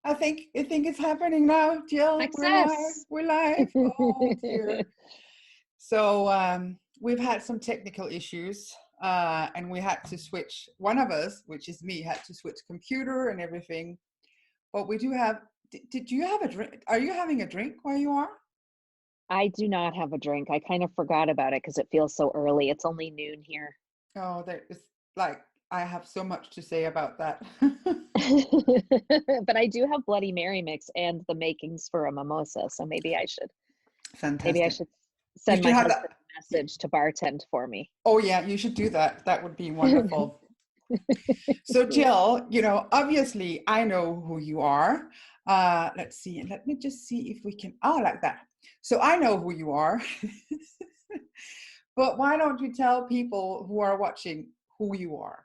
I think it's happening now, Jill. We're live. Success. We're live. Oh dear. So we've had some technical issues, and we had to switch. One of us, which is me, had to switch computer and everything. But we do have. Did you have a drink? Are you having a drink while you are? I do not have a drink. I kind of forgot about it because it feels so early. It's only noon here. Oh, there is like I have so much to say about that. But I do have Bloody Mary mix and the makings for a mimosa. So maybe I Fantastic. should You send should my have husband that. a message to bartend for me. Oh yeah, you should do that. That would be wonderful. So Jill, obviously I know who you are. Let's see. Let me just see if we can. Oh, like that. So I know who you are. But why don't you tell people who are watching who you are?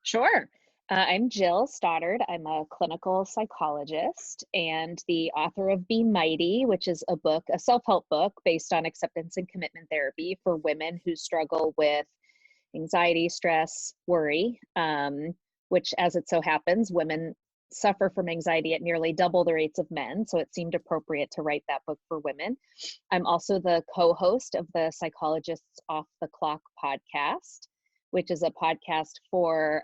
Sure. I'm Jill Stoddard. I'm a clinical psychologist and the author of Be Mighty, which is a self-help book based on acceptance and commitment therapy for women who struggle with anxiety, stress, worry, which, as it so happens, women suffer from anxiety at nearly double the rates of men. So it seemed appropriate to write that book for women. I'm also the co-host of the Psychologist's Off the Clock podcast, which is a podcast for,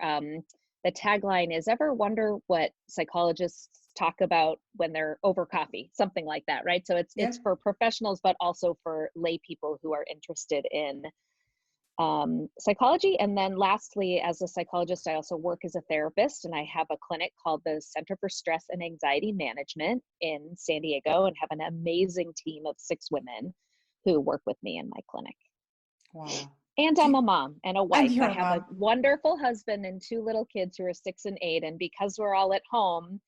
the tagline is, ever wonder what psychologists talk about when they're over coffee, something like that, right? So Yeah. it's for professionals, but also for lay people who are interested in psychology. And then lastly, as a psychologist, I also work as a therapist, and I have a clinic called the Center for Stress and Anxiety Management in San Diego, and have an amazing team of 6 women who work with me in my clinic. Wow. And I'm a mom and a And wife. you're I a have a mom. wonderful husband and 2 little kids who are 6 and 8. And because we're all at home,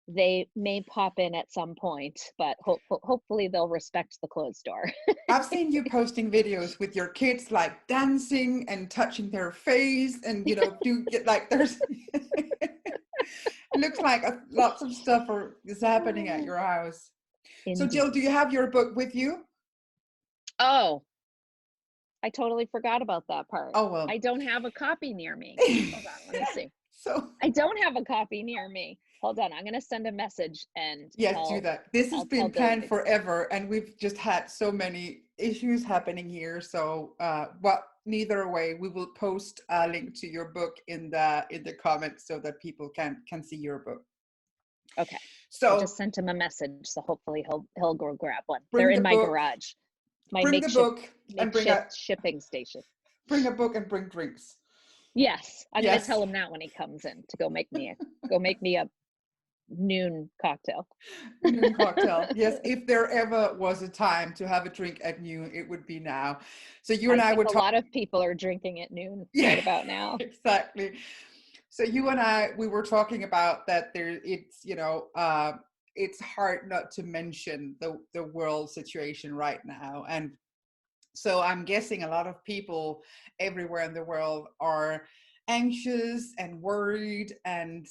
they may pop in at some point, but hopefully they'll respect the closed door. I've seen you posting videos with your kids like dancing and touching their face and do get like there's it looks like lots of stuff is happening at your house. So Jill, Indeed. do you have your book with you? Oh, I totally forgot about that part. Oh well. I don't have a copy near me. Hold on, let me see. So I don't have a copy near me. Hold on, I'm gonna send a message and yes, do that. This has I'll tell been Billy. planned forever, and we've just had so many issues happening here. So, but neither way, we will post a link to your book in the comments so that people can see your book. Okay. I So just sent him a message, so hopefully he'll go grab one. They're bring the in my book, garage. My bring the book, and makeshift shipping station. bring a book and bring drinks. Yes, I'm gonna Yes. tell him that when he comes in to go make me a noon cocktail. Noon cocktail. Yes, if there ever was a time to have a drink at noon, it would be now. So you and I think would a talk. lot of people are drinking at noon Yeah, right about now. exactly. So you and I, we were talking about that it's hard not to mention the world situation right now. And so I'm guessing a lot of people everywhere in the world are anxious and worried. And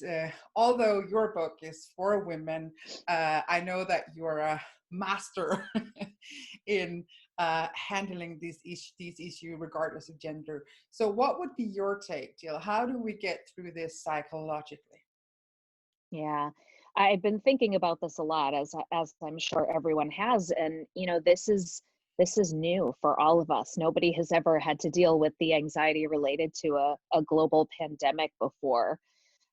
although your book is for women, I know that you're a master in handling these issues regardless of gender. So what would be your take, Jill? How do we get through this psychologically? Yeah. I've been thinking about this a lot, as I'm sure everyone has. And this is new for all of us. Nobody has ever had to deal with the anxiety related to a global pandemic before.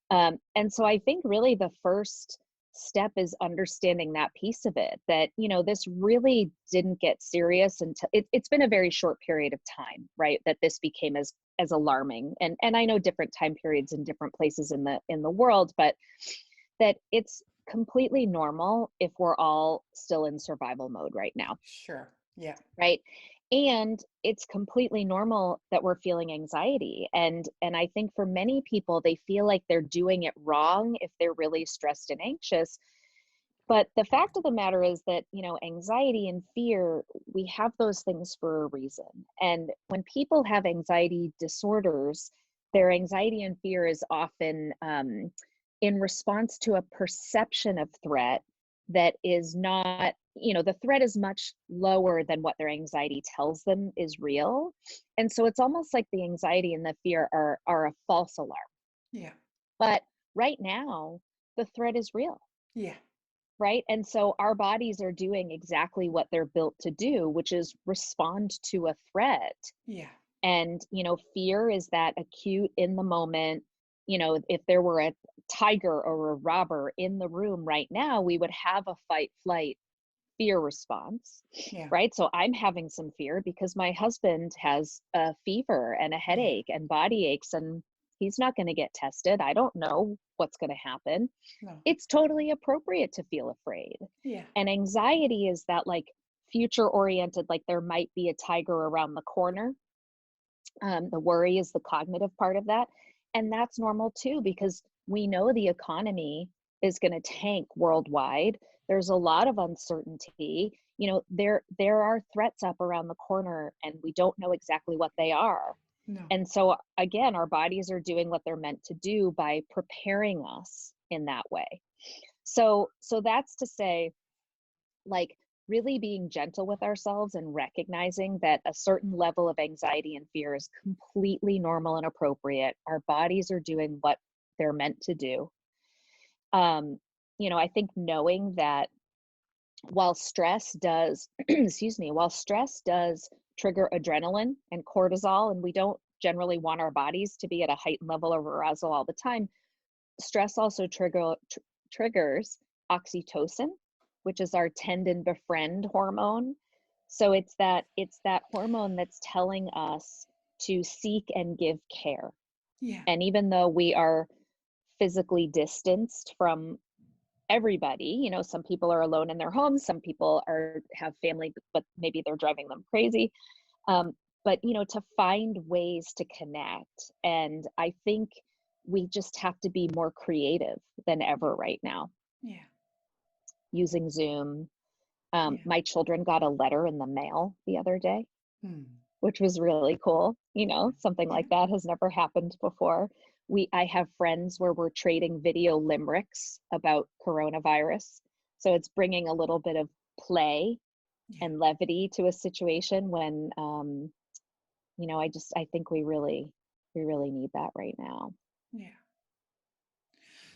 And so I think really the first step is understanding that piece of it, that, this really didn't get serious until it's been a very short period of time, right? That this became as alarming. And I know different time periods in different places in the world, but that it's completely normal if we're all still in survival mode right now. Sure. Yeah. Right. And it's completely normal that we're feeling anxiety. And I think for many people, they feel like they're doing it wrong if they're really stressed and anxious. But the fact of the matter is that, anxiety and fear, we have those things for a reason. And when people have anxiety disorders, their anxiety and fear is often in response to a perception of threat that is not, the threat is much lower than what their anxiety tells them is real. And so it's almost like the anxiety and the fear are a false alarm. Yeah. But right now, the threat is real. Yeah. right? And so our bodies are doing exactly what they're built to do, which is respond to a threat. Yeah. And, fear is that acute in the moment. If there were a tiger or a robber in the room right now, we would have a fight, flight, fear response, Yeah. right? So I'm having some fear because my husband has a fever and a Yeah. headache and body aches, and he's not going to get tested. I don't know what's going to happen. No. It's totally appropriate to feel afraid. Yeah. And anxiety is that, like, future oriented, like there might be a tiger around the corner. The worry is the cognitive part of that. And that's normal too, because we know the economy is going to tank worldwide. There's a lot of uncertainty. There are threats up around the corner and we don't know exactly what they are. No. And so again, our bodies are doing what they're meant to do by preparing us in that way. So that's to say, like, really being gentle with ourselves and recognizing that a certain level of anxiety and fear is completely normal and appropriate. Our bodies are doing what they're meant to do. I think knowing that while stress does, excuse me, while stress does trigger adrenaline and cortisol, and we don't generally want our bodies to be at a heightened level of arousal all the time, stress also triggers oxytocin, which is our tend and befriend hormone. So it's that hormone that's telling us to seek and give care. Yeah. And even though we are physically distanced from everybody, some people are alone in their homes, some people have family, but maybe they're driving them crazy. Um, but to find ways to connect. And I think we just have to be more creative than ever right now, Yeah. using Zoom. Yeah. My children got a letter in the mail the other day, Hmm. which was really cool. Something Yeah. like that has never happened before. I have friends where we're trading video limericks about coronavirus. So it's bringing a little bit of play Yeah. and levity to a situation when, I think we really need that right now. Yeah.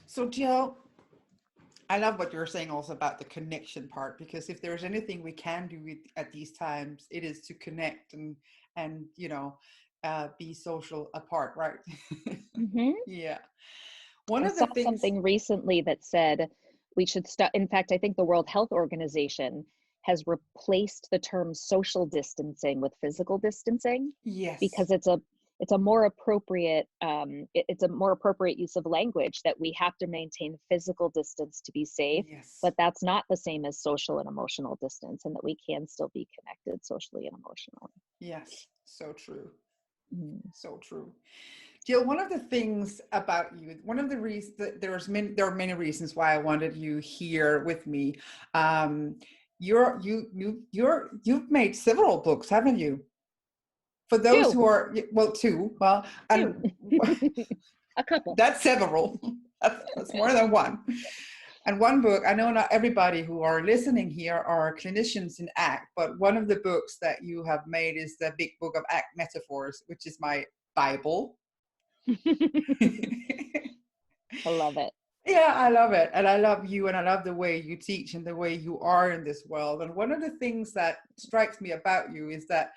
So Jill, I love what you're saying also about the connection part, because if there's anything we can do at these times, it is to connect and be social apart, right? Mm-hmm. Yeah. One I of the saw things, something recently that said we should start. In fact, I think the World Health Organization has replaced the term social distancing with physical distancing, yes, because it's a more appropriate it's a more appropriate use of language, that we have to maintain physical distance to be safe, yes, but that's not the same as social and emotional distance, and that we can still be connected socially and emotionally. yes, so true, Mm. so true. Jill, one of the things about you, one of the reasons that there are many reasons why I wanted you here with me. Um, you've made several books, haven't you? For those Two. who are, well, two, well, Two. and A couple. that's several. That's more than one. And one book, I know not everybody who are listening here are clinicians in ACT, but one of the books that you have made is the Big Book of ACT Metaphors, which is my Bible. I love it. Yeah, I love it. And I love you, and I love the way you teach and the way you are in this world. And one of the things that strikes me about you is that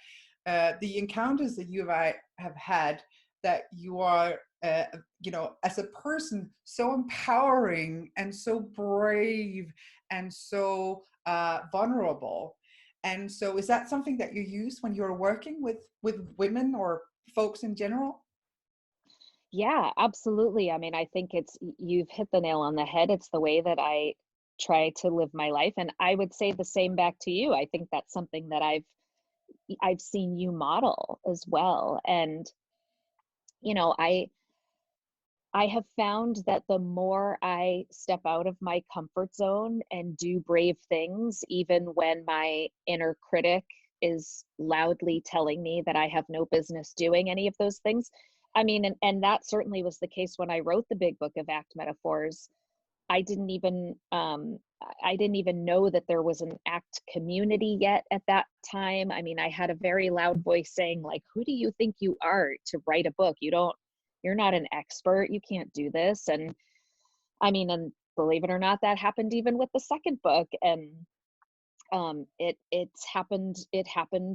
the encounters that you and I have had, that you are, as a person, so empowering and so brave and so vulnerable. And so is that something that you use when you're working with women or folks in general? Yeah, absolutely. I mean, I think you've hit the nail on the head. It's the way that I try to live my life. And I would say the same back to you. I think that's something that I've seen you model as well. And, I have found that the more I step out of my comfort zone and do brave things, even when my inner critic is loudly telling me that I have no business doing any of those things. I mean, and that certainly was the case when I wrote the Big Book of ACT Metaphors. I didn't even know that there was an ACT community yet at that time. I mean, I had a very loud voice saying, like, who do you think you are to write a book? You're not an expert. You can't do this. And I mean, and believe it or not, that happened even with the second book. And it happened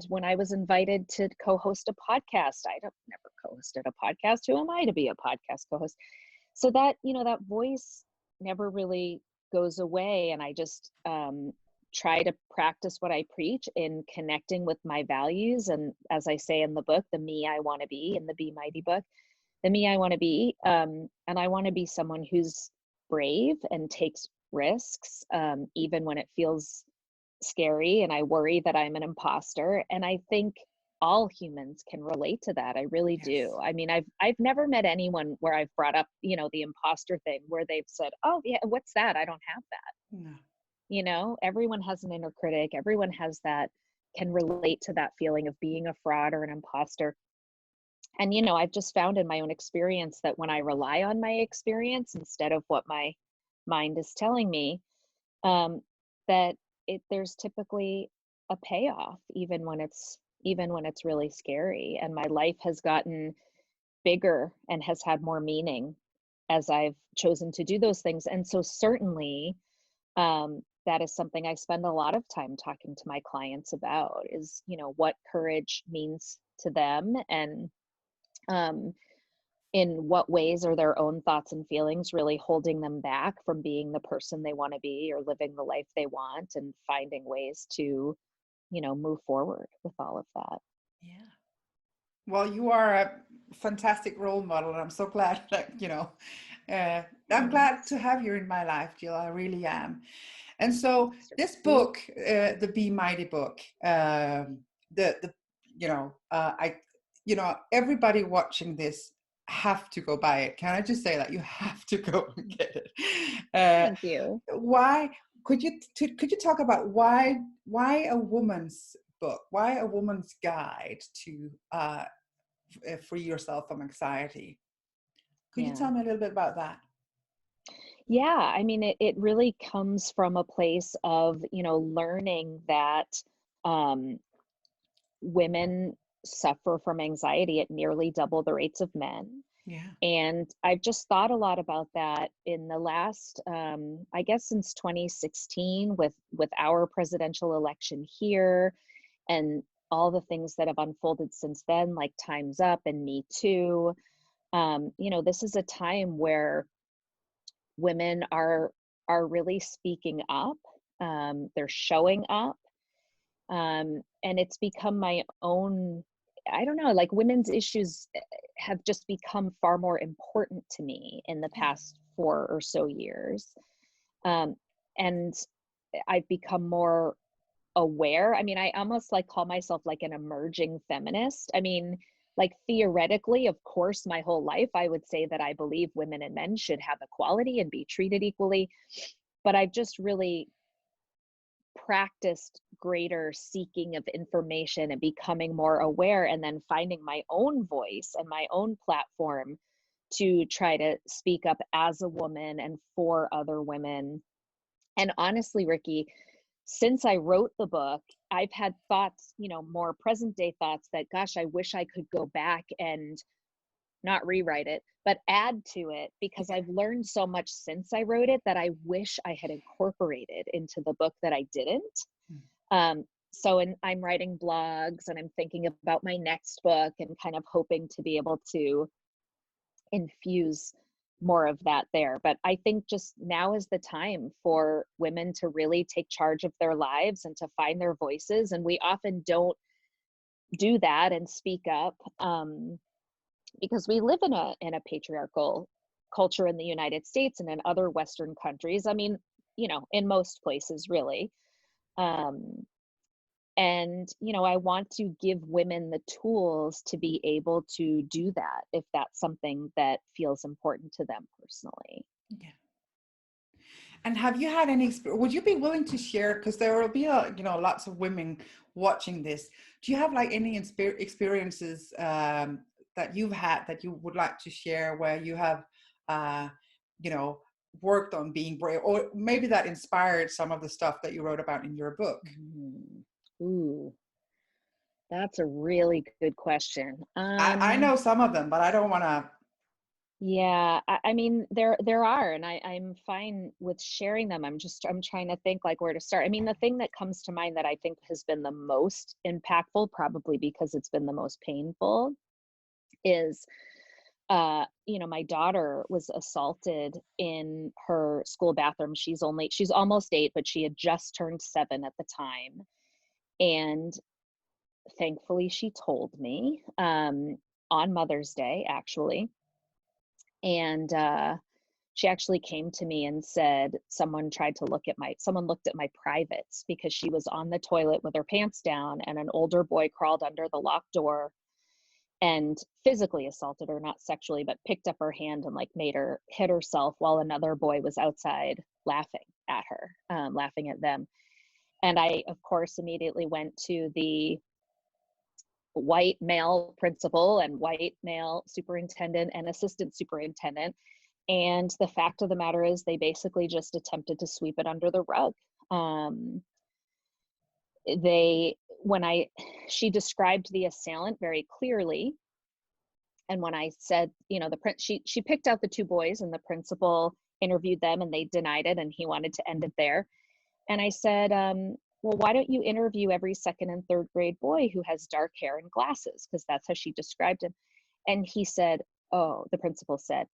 when I was invited to co-host a podcast. I'd never co-hosted a podcast. Who am I to be a podcast co-host? So that, that voice never really goes away. And I just try to practice what I preach in connecting with my values. And as I say in the book, the me I want to be, in the Be Mighty book, the me I want to be. And I want to be someone who's brave and takes risks, even when it feels scary and I worry that I'm an imposter. And I think all humans can relate to that. I really do. I mean, I've never met anyone where I've brought up, the imposter thing where they've said, "Oh yeah, what's that? I don't have that." No. Everyone has an inner critic. Everyone has that, can relate to that feeling of being a fraud or an imposter. And, I've just found in my own experience that when I rely on my experience instead of what my mind is telling me, that there's typically a payoff, even when it's really scary. And my life has gotten bigger and has had more meaning as I've chosen to do those things. And so certainly, that is something I spend a lot of time talking to my clients about, is, what courage means to them, and in what ways are their own thoughts and feelings really holding them back from being the person they want to be or living the life they want, and finding ways to, move forward with all of that. Yeah. Well, you are a fantastic role model, and I'm so glad that, I'm glad to have you in my life, Jill. I really am. And so this book, the Be Mighty book, everybody watching this have to go buy it. Can I just say that you have to go and get it? Thank you. Why could you talk about why a woman's book, why a woman's guide to free yourself from anxiety? Could you tell me a little bit about that? Yeah, I mean, it really comes from a place of, learning that women suffer from anxiety at nearly double the rates of men. Yeah. And I've just thought a lot about that in the last, I guess since 2016, with our presidential election here, and all the things that have unfolded since then, like Time's Up and Me Too. This is a time where women are really speaking up. They're showing up. And it's become my own, I don't know, like women's issues have just become far more important to me in the past 4 or so years. And I've become more aware. I mean, I almost like call myself like an emerging feminist. I mean, like theoretically, of course, my whole life, I would say that I believe women and men should have equality and be treated equally. But I've just really practiced greater seeking of information and becoming more aware, and then finding my own voice and my own platform to try to speak up as a woman and for other women. And honestly, Rikke, since I wrote the book, I've had thoughts, more present day thoughts that, gosh, I wish I could go back and not rewrite it, but add to it, because I've learned so much since I wrote it that I wish I had incorporated into the book that I didn't. So I'm writing blogs, and I'm thinking about my next book, and kind of hoping to be able to infuse more of that there. But I think just now is the time for women to really take charge of their lives and to find their voices. And we often don't do that and speak up, because we live in a patriarchal culture in the United States and in other Western countries. I mean, in most places, really. And, I want to give women the tools to be able to do that, if that's something that feels important to them personally. Yeah. And have you had any, would you be willing to share, because there will be, lots of women watching this. Do you have like any experiences that you've had that you would like to share, where you have, worked on being brave, or maybe that inspired some of the stuff that you wrote about in your book? Ooh, that's a really good question. I know some of them, but I don't want to Yeah, I mean, there are, and I'm fine with sharing them. I'm trying to think like where to start. I mean, the thing that comes to mind that I think has been the most impactful, probably because it's been the most painful, is my daughter was assaulted in her school bathroom. She's almost 8, but she had just turned 7 at the time. And thankfully she told me on Mother's Day, actually. And she actually came to me and said someone looked at my privates because she was on the toilet with her pants down and an older boy crawled under the locked door and physically assaulted her, not sexually, but picked up her hand and like made her hit herself while another boy was outside laughing at her, laughing at them. And I, of course, immediately went to the white male principal and white male superintendent and assistant superintendent. And the fact of the matter is, they basically just attempted to sweep it under the rug. They, when she described the assailant very clearly. And when I said, she picked out the 2 boys and the principal interviewed them and they denied it and he wanted to end it there. And I said, well, why don't you interview every 2nd and 3rd grade boy who has dark hair and glasses? Because that's how she described him. And he said, the principal said,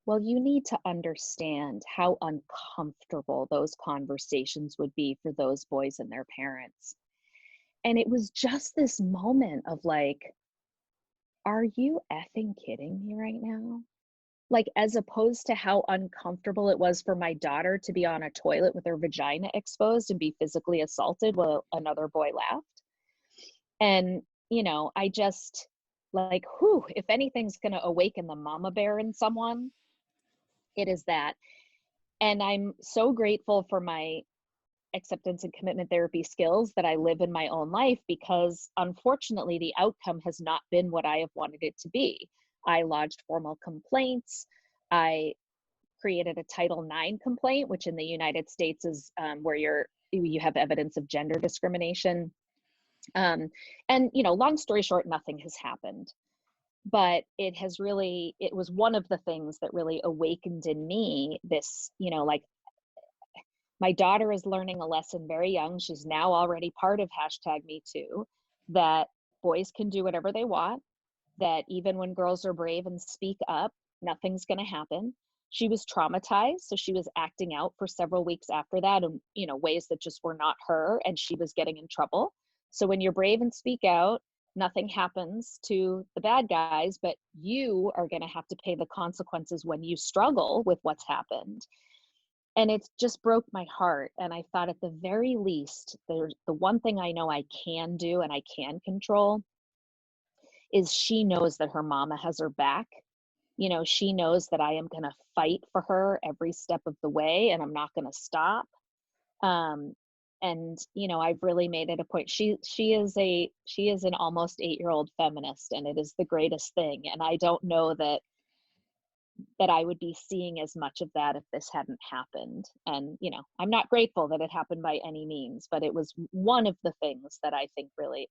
well, you need to understand how uncomfortable those conversations would be for those boys and their parents. And it was just this moment of like, are you effing kidding me right now? Like, as opposed to how uncomfortable it was for my daughter to be on a toilet with her vagina exposed and be physically assaulted while another boy laughed. And, I just like, whew, if anything's going to awaken the mama bear in someone, it is that. And I'm so grateful for my acceptance and commitment therapy skills that I live in my own life, because unfortunately the outcome has not been what I have wanted it to be. I lodged formal complaints. I created a Title IX complaint, which in the United States is where you have evidence of gender discrimination. And long story short, nothing has happened. But it was one of the things that really awakened in me this, like, my daughter is learning a lesson very young. She's now already part of #MeToo, that boys can do whatever they want, that even when girls are brave and speak up, nothing's going to happen. She was traumatized, so she was acting out for several weeks after that in, ways that just were not her, and she was getting in trouble. So when you're brave and speak out, nothing happens to the bad guys, but you are going to have to pay the consequences when you struggle with what's happened. And it just broke my heart. And I thought, at the very least, there's the one thing I know I can do and I can control is she knows that her mama has her back. She knows that I am going to fight for her every step of the way and I'm not going to stop. And I've really made it a point. She is an almost 8-year-old feminist, and it is the greatest thing. And I don't know that I would be seeing as much of that if this hadn't happened. And, I'm not grateful that it happened by any means, but it was one of the things that I think really,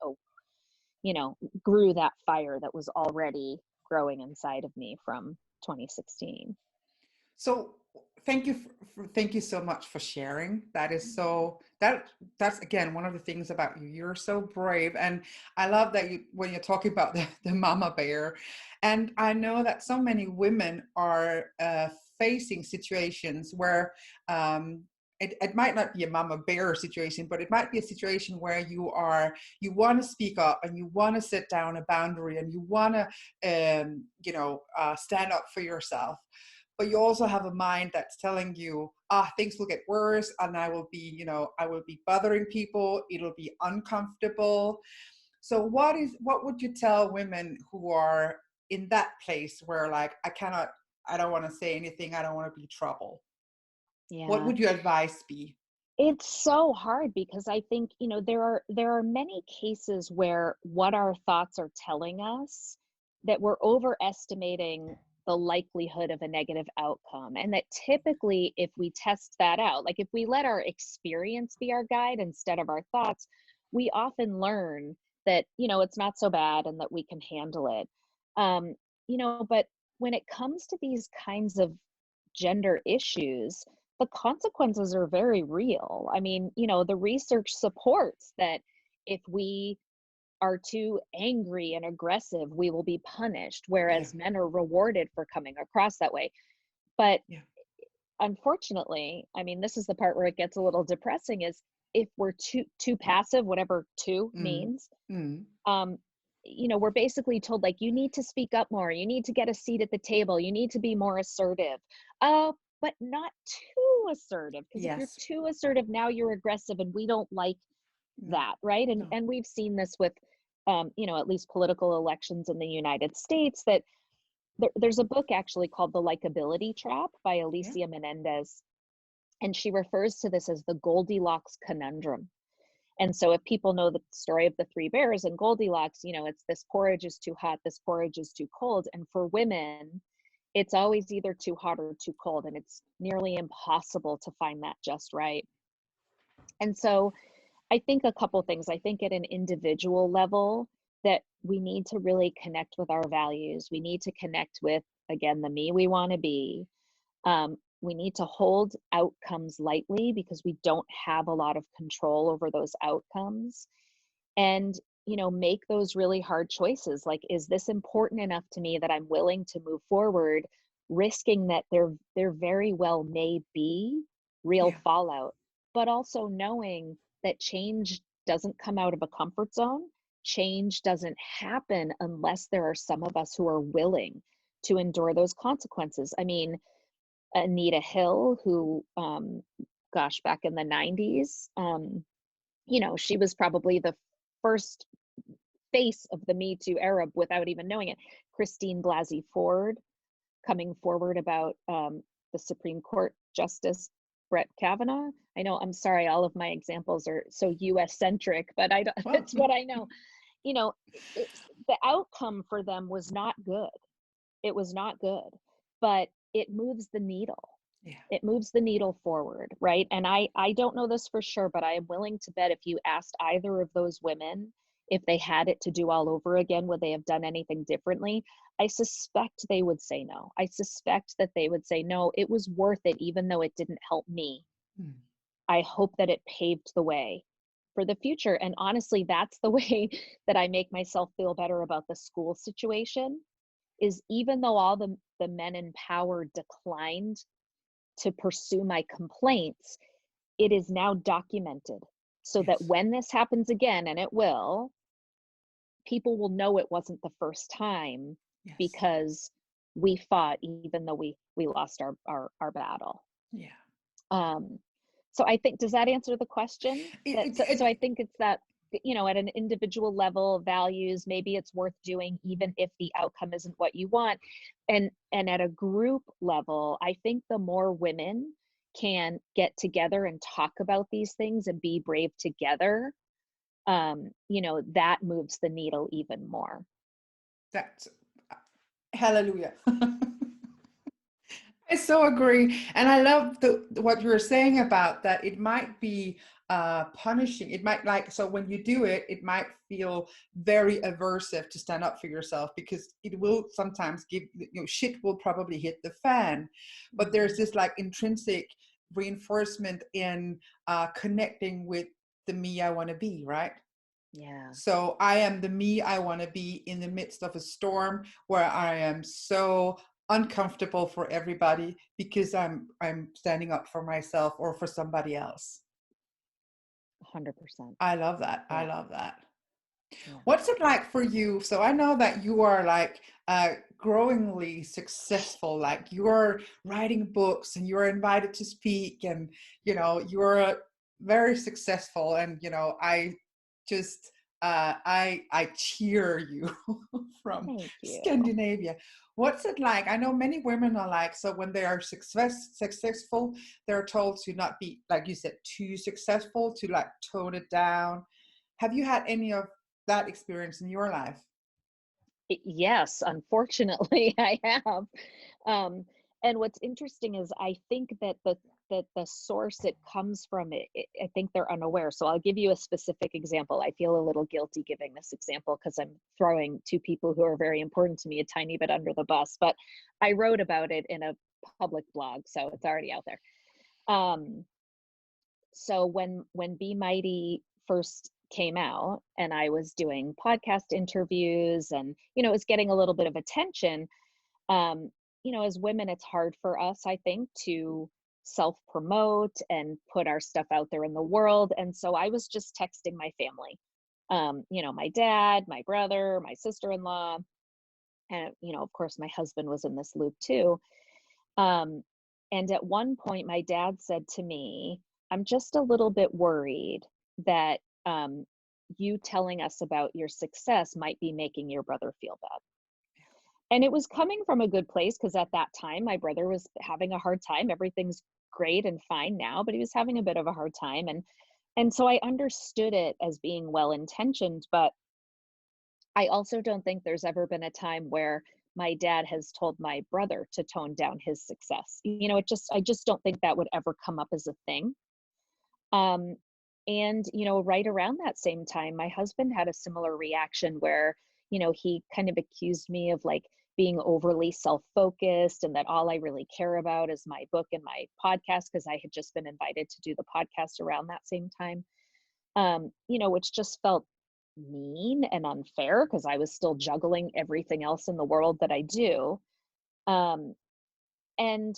grew that fire that was already growing inside of me from 2016. So thank you so much for sharing. That is that's again one of the things about you. You're so brave, and I love that when you're talking about the mama bear. And I know that so many women are facing situations where it might not be a mama bear situation, but it might be a situation where you want to speak up and you want to set down a boundary and you want to stand up for yourself. But you also have a mind that's telling you, things will get worse, and I will be bothering people. It'll be uncomfortable. So what would you tell women who are in that place where, like, I don't want to say anything. I don't want to be trouble. Yeah. What would your advice be? It's so hard because I think, there are many cases where what our thoughts are telling us, that we're overestimating the likelihood of a negative outcome. And that typically, if we test that out, like if we let our experience be our guide instead of our thoughts, we often learn that, it's not so bad and that we can handle it. But when it comes to these kinds of gender issues, the consequences are very real. I mean, the research supports that if we are too angry and aggressive, we will be punished, Yeah. whereas men are rewarded for coming across that way. But Yeah. unfortunately, I mean, this is the part where it gets a little depressing, is if we're too passive, whatever too Mm. means, Mm. um, we're basically told, like, you need to speak up more, you need to get a seat at the table, you need to be more assertive. But not too assertive, because if you're Yes. too assertive, now you're aggressive, and we don't like No. that, right? And No. and we've seen this with at least political elections in the United States, that there's a book actually called The Likability Trap by Yeah. Alicia Menendez, and she refers to this as the Goldilocks conundrum. And so if people know the story of the three bears and Goldilocks, it's this porridge is too hot, this porridge is too cold. And for women, it's always either too hot or too cold, and it's nearly impossible to find that just right. And so I think a couple things. I think at an individual level, that we need to really connect with our values. We need to connect with, again, the me we want to be. We need to hold outcomes lightly, because we don't have a lot of control over those outcomes. And, make those really hard choices. Like, is this important enough to me that I'm willing to move forward, risking that there very well may be real Yeah. fallout, but also knowing that change doesn't come out of a comfort zone. Change doesn't happen unless there are some of us who are willing to endure those consequences. I mean, Anita Hill, who, back in the 90s, she was probably the first face of the Me Too era without even knowing it. Christine Blasey Ford, coming forward about the Supreme Court Justice Brett Kavanaugh. I know, I'm sorry, all of my examples are so US centric, but I don't, Well. it's what I know. The outcome for them was not good. It was not good, but it moves the needle. Yeah. It moves the needle forward, right? And I don't know this for sure, but I am willing to bet if you asked either of those women if they had it to do all over again, would they have done anything differently? I suspect they would say no. I suspect that they would say, no, it was worth it, even though it didn't help me. Mm. I hope that it paved the way for the future. And honestly, that's the way that I make myself feel better about the school situation, is even though all the men in power declined to pursue my complaints, it is now documented, so that Yes. when this happens again, and it will, people will know it wasn't the first time, Yes. because we fought even though we lost our battle. Yeah. Um, so I think, does that answer the question? So I think it's that, at an individual level, values, maybe it's worth doing even if the outcome isn't what you want. And at a group level, I think the more women can get together and talk about these things and be brave together, that moves the needle even more. That's hallelujah. I so agree. And I love what you were saying about that. It might be punishing. It might, like, so when you do it, it might feel very aversive to stand up for yourself, because it will sometimes give, shit will probably hit the fan. But there's this like intrinsic reinforcement in connecting with the me I want to be, right? Yeah. So I am the me I want to be in the midst of a storm where I am so uncomfortable for everybody because I'm standing up for myself or for somebody else. 100%. I love that. I Yeah. love that. Yeah. What's it like for you? So I know that you are like growingly successful, like you're writing books and you're invited to speak, and you're very successful, and I just I cheer you from Thank you. Scandinavia. What's it like? I know many women are like, so when they are successful, they're told to not be, like you said, too successful, to like tone it down. Have you had any of that experience in your life? Yes, unfortunately, I have. Um, and what's interesting is, I think that that the source it comes from, I think they're unaware. So I'll give you a specific example. I feel a little guilty giving this example because I'm throwing two people who are very important to me a tiny bit under the bus, but I wrote about it in a public blog, so it's already out there. So when Be Mighty first came out and I was doing podcast interviews and, you know, it was getting a little bit of attention, you know, as women, it's hard for us, I think, to self-promote and put our stuff out there in the world. And so I was just texting my family, you know, my dad, my brother, my sister-in-law, and, you know, of course, my husband was in this loop too. And at one point, my dad said to me, I'm just a little bit worried that you telling us about your success might be making your brother feel bad. And it was coming from a good place because at that time, my brother was having a hard time. Everything's great and fine now, but he was having a bit of a hard time. And so I understood it as being well-intentioned, but I also don't think there's ever been a time where my dad has told my brother to tone down his success. You know, I just don't think that would ever come up as a thing. And, you know, right around that same time, my husband had a similar reaction where, you know, he kind of accused me of like being overly self-focused and that all I really care about is my book and my podcast, because I had just been invited to do the podcast around that same time, you know, which just felt mean and unfair because I was still juggling everything else in the world that I do. And,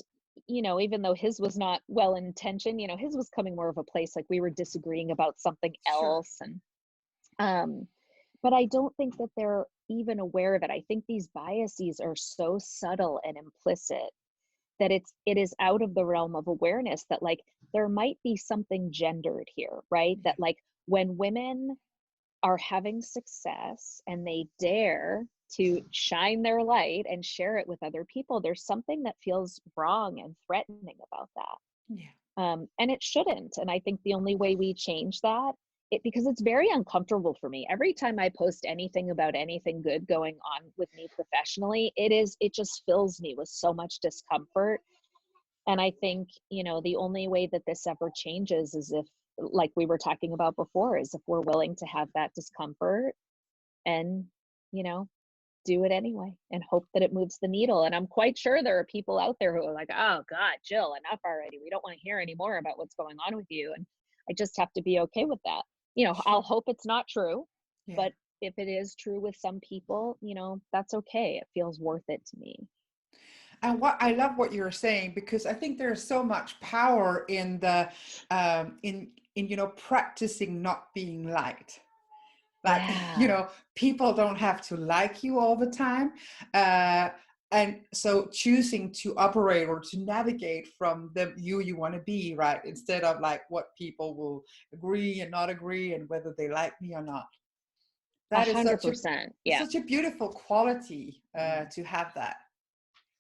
you know, even though his was not well intentioned, you know, his was coming more of a place like we were disagreeing about something else. Sure. And, but I don't think that they're even aware of it. I think these biases are so subtle and implicit that it is out of the realm of awareness that like there might be something gendered here, right? That like when women are having success and they dare to shine their light and share it with other people, there's something that feels wrong and threatening about that. Yeah. And it shouldn't. And I think the only way we change that, because it's very uncomfortable for me. Every time I post anything about anything good going on with me professionally, it just fills me with so much discomfort. And I think, you know, the only way that this ever changes is if, like we were talking about before, is if we're willing to have that discomfort and, you know, do it anyway and hope that it moves the needle. And I'm quite sure there are people out there who are like, oh God, Jill, enough already. We don't want to hear any more about what's going on with you. And I just have to be okay with that. You know, I'll hope it's not true, Yeah. but if it is true with some people, you know, that's okay. It feels worth it to me. And what I love what you're saying, because I think there's so much power in the in you know, practicing not being liked. Like, you Yeah. know, people don't have to like you all the time, and so choosing to operate or to navigate from the you want to be, right, instead of like what people will agree and not agree and whether they like me or not. That is 100%. Yeah. such a beautiful quality to have that.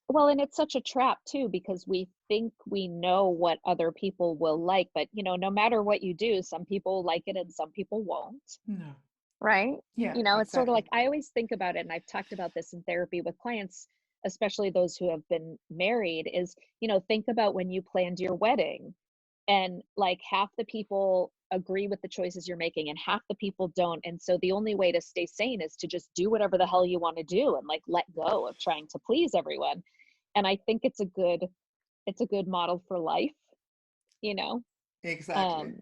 Well, and it's such a trap too, because we think we know what other people will like, but you know, no matter what you do, some people like it and some people won't. No. Right? Yeah, You know, it's sort of exactly. like I always think about it, and I've talked about this in therapy with clients, especially those who have been married, is, you know, think about when you planned your wedding and like half the people agree with the choices you're making and half the people don't. And so the only way to stay sane is to just do whatever the hell you want to do and like let go of trying to please everyone. And I think it's a good model for life, you know. Exactly. Um,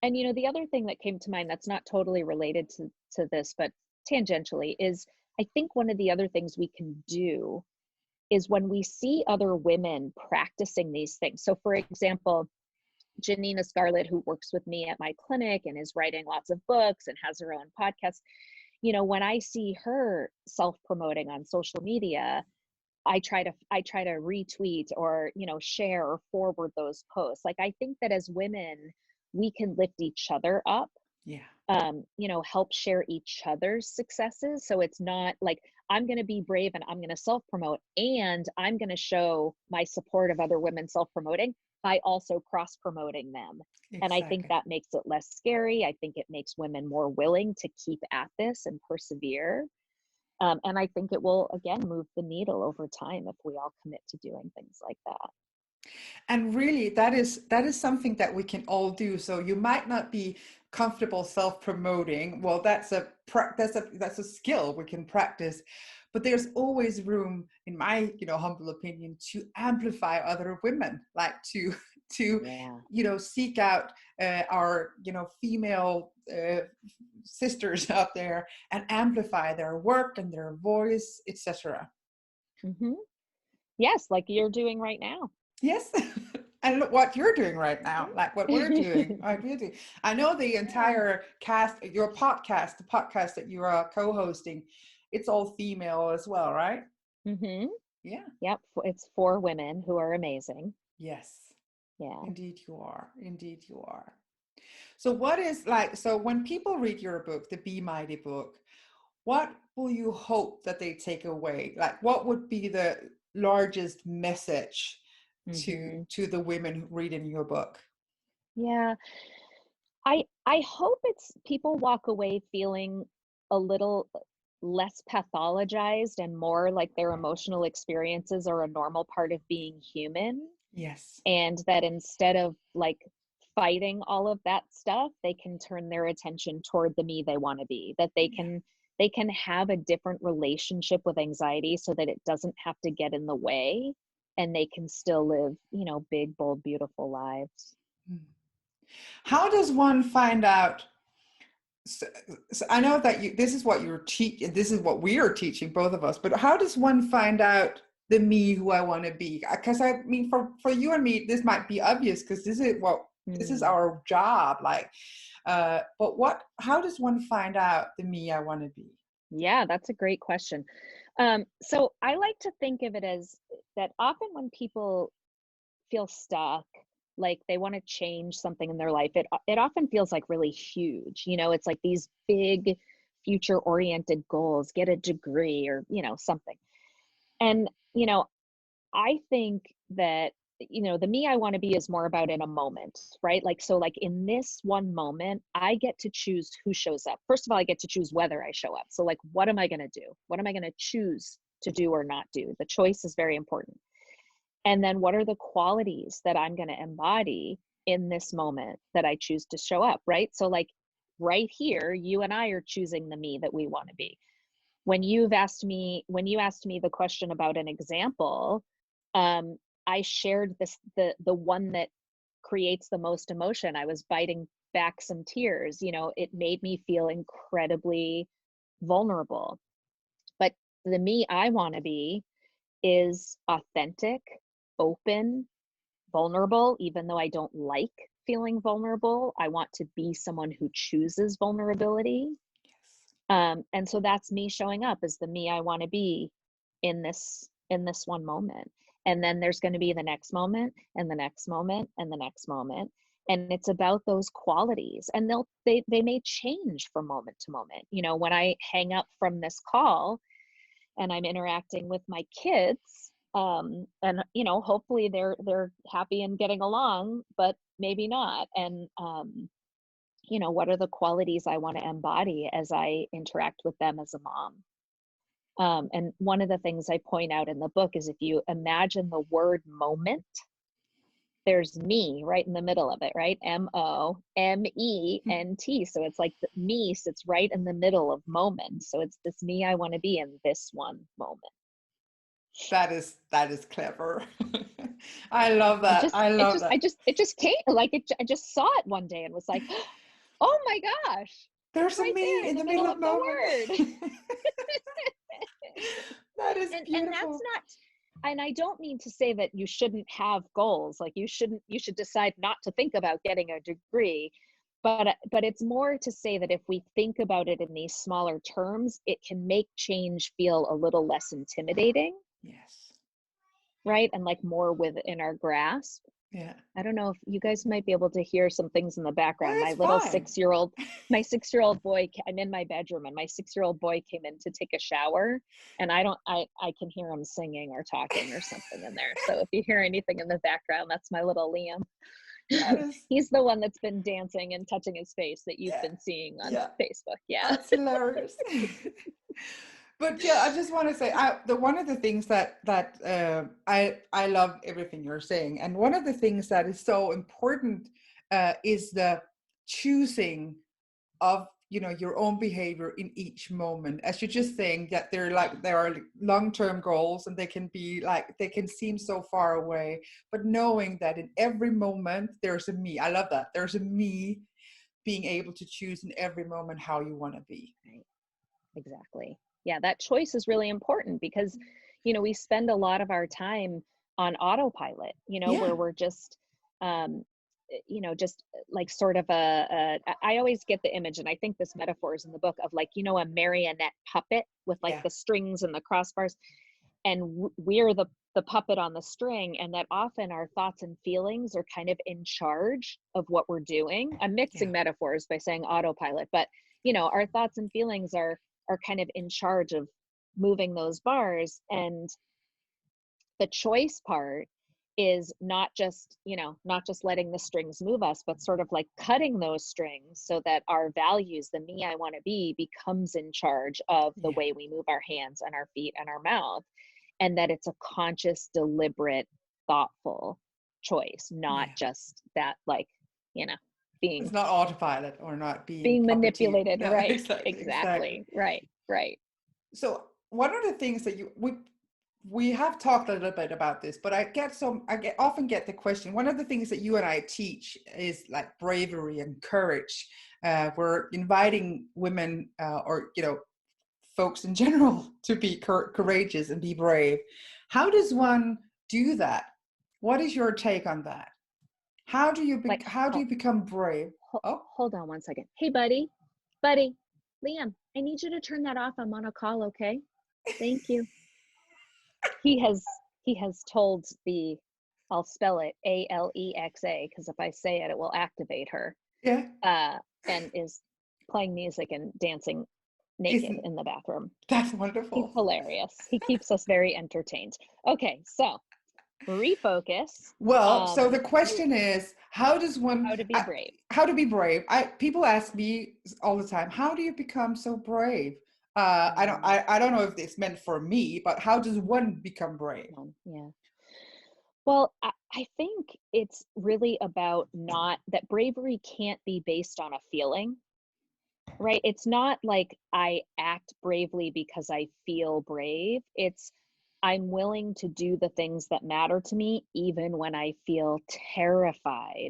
and you know, the other thing that came to mind that's not totally related to this, but tangentially, is I think one of the other things we can do is when we see other women practicing these things. So for example, Janina Scarlett, who works with me at my clinic and is writing lots of books and has her own podcast, you know, when I see her self-promoting on social media, I try to retweet or, you know, share or forward those posts. Like I think that as women, we can lift each other up, Yeah. you know, help share each other's successes. So it's not like I'm going to be brave and I'm going to self-promote and I'm going to show my support of other women self-promoting by also cross-promoting them. And I think Exactly. that makes it less scary. I think it makes women more willing to keep at this and persevere. And I think it will, again, move the needle over time if we all commit to doing things like that. And really, that is something that we can all do. So you might not be comfortable self-promoting. Well, that's a skill we can practice. But there's always room, in my humble opinion, to amplify other women, like to Yeah. seek out our female sisters out there and amplify their work and their voice, etc. Mm-hmm. Yes, like you're doing right now. Yes. And look what you're doing right now, like what we're doing. I know the entire cast, your podcast, the podcast that you are co-hosting, it's all female as well, right? Mm-hmm. Yeah. Yep. It's 4 women who are amazing. Yes. Yeah. Indeed you are. Indeed you are. So so when people read your book, the Be Mighty book, what will you hope that they take away? Like, what would be the largest message Mm-hmm. to the women who read in your book? Yeah. I hope it's people walk away feeling a little less pathologized and more like their emotional experiences are a normal part of being human, Yes. and that instead of like fighting all of that stuff, they can turn their attention toward the me they want to be, that they can have a different relationship with anxiety so that it doesn't have to get in the way, and they can still live, big, bold, beautiful lives. How does one find out? So, so I know that this is what you're teaching, this is what we are teaching, both of us, but how does one find out the me who I want to be? Because I mean, for you and me, this might be obvious because this is our job. Like, but how does one find out the me I want to be? Yeah, that's a great question. So I like to think of it as that often when people feel stuck, like they want to change something in their life, it often feels like really huge. It's like these big future oriented goals, get a degree or, something. And, I think that, the me I want to be is more about in a moment, right? Like, so like in this one moment, I get to choose who shows up. First of all, I get to choose whether I show up. So like, what am I going to do? What am I going to choose to do or not do? The choice is very important. And then what are the qualities that I'm going to embody in this moment that I choose to show up, right? So like right here, you and I are choosing the me that we want to be. When you asked me the question about an example, I shared the one that creates the most emotion. I was biting back some tears. It made me feel incredibly vulnerable. But the me I want to be is authentic, open, vulnerable, even though I don't like feeling vulnerable. I want to be someone who chooses vulnerability. And so that's me showing up as the me I want to be in this one moment. And then there's going to be the next moment and the next moment and the next moment. And it's about those qualities, and they may change from moment to moment. When I hang up from this call and I'm interacting with my kids, and hopefully they're happy and getting along, but maybe not. And what are the qualities I want to embody as I interact with them as a mom? And one of the things I point out in the book is if you imagine the word moment, there's me right in the middle of it, right? moment. So it's like me sits right in the middle of moment. So it's this me I want to be in this one moment. That is clever. I love that. I love that. It just came like it. I just saw it one day and was like, oh my gosh, There's it's a right there me in in the the middle middle of of the moment. word. That is And that's beautiful. not, and I don't mean to say that you shouldn't have goals. Like you should decide not to think about getting a degree. But it's more to say that if we think about it in these smaller terms, it can make change feel a little less intimidating. Yes. Right. And like more within our grasp. Yeah. I don't know if you guys might be able to hear some things in the background. Well, My it's little fine. my 6-year-old boy, I'm in my bedroom and my 6-year-old boy came in to take a shower, and I can hear him singing or talking or something in there. So if you hear anything in the background, that's my little Liam. That is, He's the one that's been dancing and touching his face that you've yeah, been seeing on yeah. Facebook. Yeah. That's hilarious. But yeah, I just want to say, one of the things I love everything you're saying, and one of the things that is so important is the choosing of your own behavior in each moment. As you're just saying, that there are long-term goals, and they can seem so far away, but knowing that in every moment there's a me. I love that. There's a me, being able to choose in every moment how you want to be. Right. Exactly. Yeah, that choice is really important because, we spend a lot of our time on autopilot, Yeah. where we're just, just like sort of I always get the image, and I think this metaphor is in the book, of like, a marionette puppet with like Yeah. the strings and the crossbars, and we're the puppet on the string, and that often our thoughts and feelings are kind of in charge of what we're doing. I'm Yeah. mixing metaphors by saying autopilot, but our thoughts and feelings are kind of in charge of moving those bars. And the choice part is not just letting the strings move us, but sort of like cutting those strings so that our values, the me I want to be, becomes in charge of the Yeah. way we move our hands and our feet and our mouth. And that it's a conscious, deliberate, thoughtful choice, not Yeah. just that, like, being It's not autopilot or not being puppeteer. manipulated. No, Right. exactly. Exactly. Right. So one of the things that we have talked a little bit about this, but often get the question. One of the things that you and I teach is like bravery and courage. We're inviting women, or folks in general, to be courageous and be brave. How does one do that? What is your take on that? Like, How do you become brave? Oh, hold on one second. Hey, Liam, I need you to turn that off. I'm on a call. Okay. Thank you. He has told I'll spell it Alexa, because if I say it, it will activate her. yeah. And is playing music and dancing naked Isn't in the bathroom. that's He's wonderful? hilarious. He keeps us very entertained. Okay, so refocus. Well, so Um, the question is, how does how one, to be brave. how to be brave? People ask me all the time, how do you become so brave? I don't know if it's meant for me, but how does one become brave? Yeah. Well, I think it's really about not that bravery can't be based on a feeling, right? It's not like I act bravely because I feel brave. It's I'm willing to do the things that matter to me, even when I feel terrified,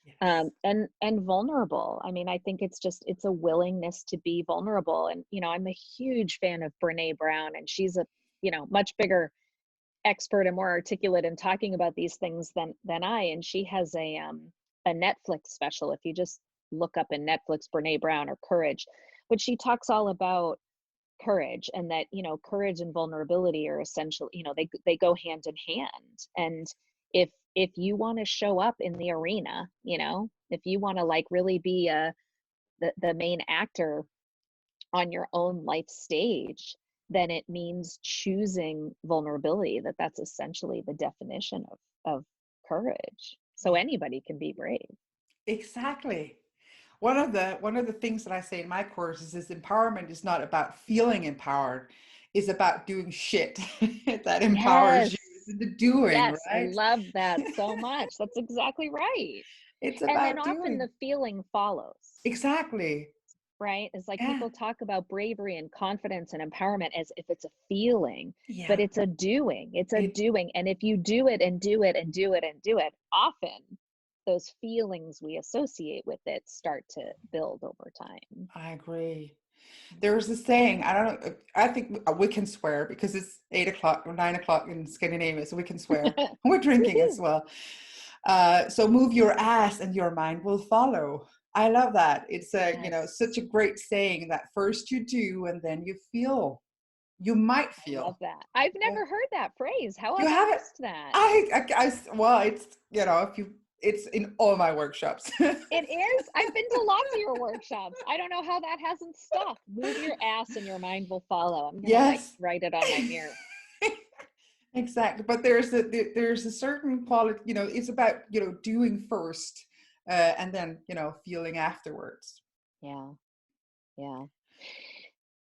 Yes. and vulnerable. I mean, I think it's a willingness to be vulnerable. And I'm a huge fan of Brene Brown, and she's a much bigger expert and more articulate in talking about these things than I. And she has a Netflix special. If you just look up in Netflix Brene Brown or Courage, but she talks all about courage, and that courage and vulnerability are essential. They go hand in hand. And if you want to show up in the arena, if you want to like really be the main actor on your own life stage, then it means choosing vulnerability. That's essentially the definition of courage. So Yeah. anybody can be brave. Exactly. One of the things that I say in my courses is empowerment is not about feeling empowered, it's about doing shit that empowers Yes. you. It's the doing, Yes, I right? love that so much. That's exactly right. It's And then about often doing. the feeling follows, Exactly. right? It's like Yeah. people talk about bravery and confidence and empowerment as if it's a feeling, but Yeah. it's a doing. It's a It doing. And if you do it and do it and do it and do it, often those feelings we associate with it start to build over time. I agree. There's a saying, I don't know, I think we can swear because it's 8 o'clock or 9 o'clock in Scandinavia, so we can swear. We're drinking as Woohoo. well. So move your ass and your mind will follow. I love that. It's such Yes. a great saying that first you do and then you feel. You might I love feel. that. I've Yeah. never heard that phrase. How You have I have it. missed that? Well, it's, if you, it's in all my workshops. It is. I've been to lots of your workshops. I don't know how that hasn't stuck. Move your ass and your mind will follow. I'm gonna like Yes. write it on my mirror. Exactly, but there's a certain quality, it's about doing first, and then feeling afterwards. Yeah. Yeah.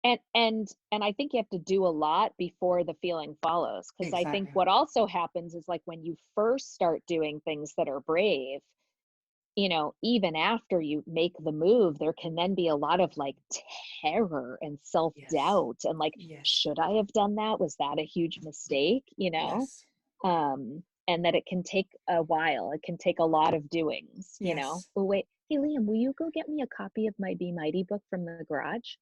And I think you have to do a lot before the feeling follows, because I think Exactly. what also happens is, like, when you first start doing things that are brave, even after you make the move, there can then be a lot of like terror and Yes. self-doubt and like, Yes. should I have done that? Was that a huge mistake? Yes. And that it can take a while. It can take a lot of doings. Yes. Oh, wait. Hey, Liam, will you go get me a copy of my Be Mighty book from the garage?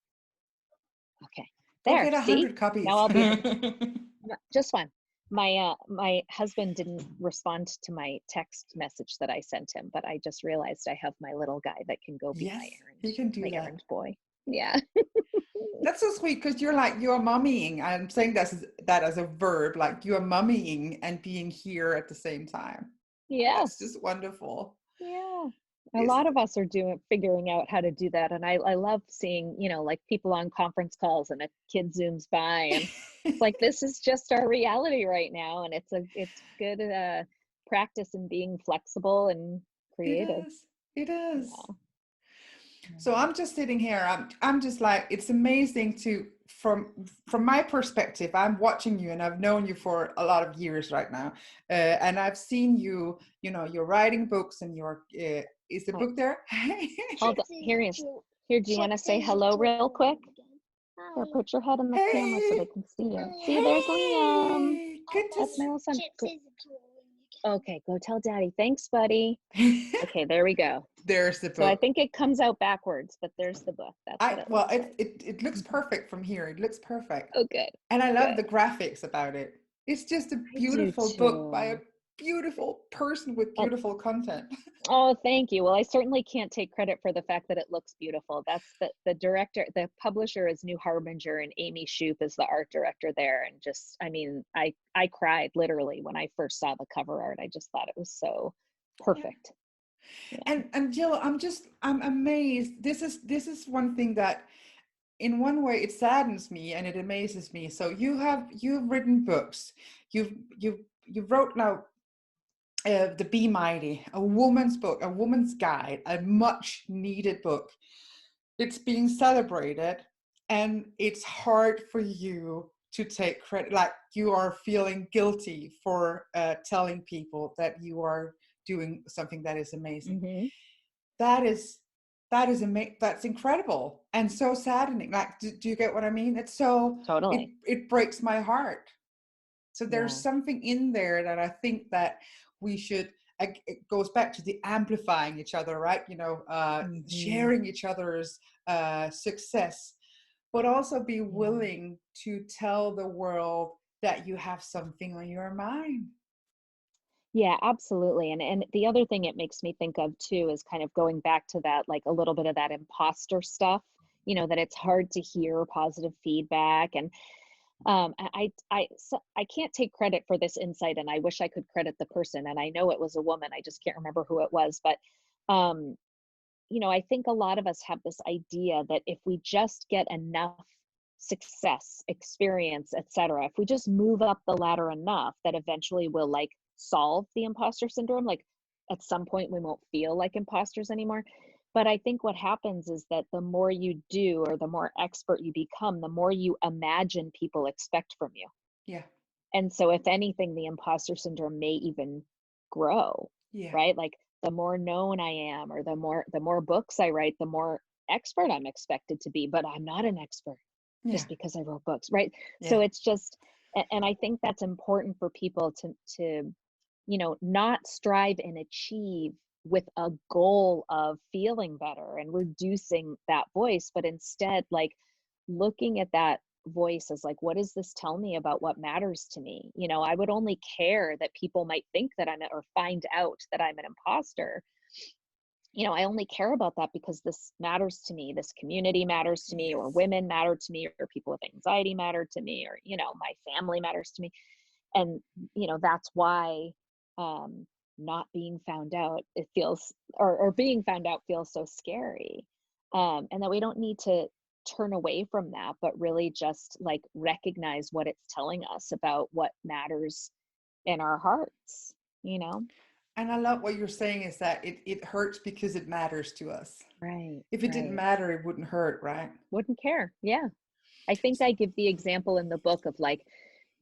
Okay. Go There, get see? 100 Now copies. I'll be able to. Just one. My husband didn't respond to my text message that I sent him, but I just realized I have my little guy that can go be Yes, he can do my that. errand boy. Yeah. That's so sweet because you're mummying. I'm saying that as a verb, like you are mummying and being here at the same time. That's Yes. just wonderful. Yeah. A It's lot of us are figuring out how to do that. And I love seeing, like people on conference calls and a kid zooms by, and it's like, this is just our reality right now. And it's good practice in being flexible and it creative. is. It is. Yeah. So I'm just sitting here. I'm just like, it's amazing to from my perspective. I'm watching you, and I've known you for a lot of years right now, and I've seen you. You're writing books, and is the Hi. book there? Hold on. Here he is. Here, do you want to say hello real quick? Or put your head in the camera so they Hey, can see you. See, there's Liam. hey, good to That's my little son. Okay, go tell Daddy. Thanks, buddy. Okay, there we go. There's the So I book. think it comes out backwards, but there's the book. That's what it Well, looks like. it looks perfect from here. It looks perfect, Oh, good. and I love Good. the graphics about it. It's just a I do beautiful book by a too. beautiful person with Oh, beautiful content. oh, thank you. Well, I certainly can't take credit for the fact that it looks beautiful. That's the director, the publisher is New Harbinger, and Amy Shoup is the art director there. And just, I mean, I cried literally when I first saw the cover art. I just thought it was so Yeah. perfect. Yeah. And Jill, I'm amazed. This is one thing that in one way it saddens me and it amazes me. So you've written books. You've wrote now the Be Mighty, a woman's book, a woman's guide, a much needed book. It's being celebrated, and it's hard for you to take credit. Like you are feeling guilty for telling people that you are doing something that is amazing. Mm-hmm. That is that's incredible and so saddening. Like, do you get what I mean? It's so Totally. it breaks my heart. So there's Yeah. something in there that I think that we should. It goes back to the amplifying each other, right? Mm-hmm. Sharing each other's success, but also be Yeah. willing to tell the world that you have something on your mind. Yeah, absolutely. And the other thing it makes me think of too is kind of going back to that, like a little bit of that imposter stuff, that it's hard to hear positive feedback. And I can't take credit for this insight, and I wish I could credit the person. And I know it was a woman. I just can't remember who it was. But um, I think a lot of us have this idea that if we just get enough success, experience, etc., if we just move up the ladder enough, that eventually we'll like solve the imposter syndrome. Like at some point we won't feel like imposters anymore. But I think what happens is that the more you do, or the more expert you become, the more you imagine people expect from you. Yeah, And so if anything, the imposter syndrome may even grow, yeah, right? Like the more known I am, or the more books I write, the more expert I'm expected to be, but I'm not an expert yeah, just because I wrote books, right? So yeah. it's just, and I think that's important for people to not strive and achieve with a goal of feeling better and reducing that voice, but instead like looking at that voice as like, what does this tell me about what matters to me? I would only care that people might think that or find out that I'm an imposter. I only care about that because this matters to me, this community matters to me, or Yes. women matter to me, or people with anxiety matter to me, or my family matters to me. And that's why um not being found out, it feels, or being found out feels so scary. And that we don't need to turn away from that, but really just like recognize what it's telling us about what matters in our hearts you know And I love what you're saying is that it hurts because it matters to us. right, If it didn't right. matter, it wouldn't hurt, right? Wouldn't care. Yeah. I think I give the example in the book of like,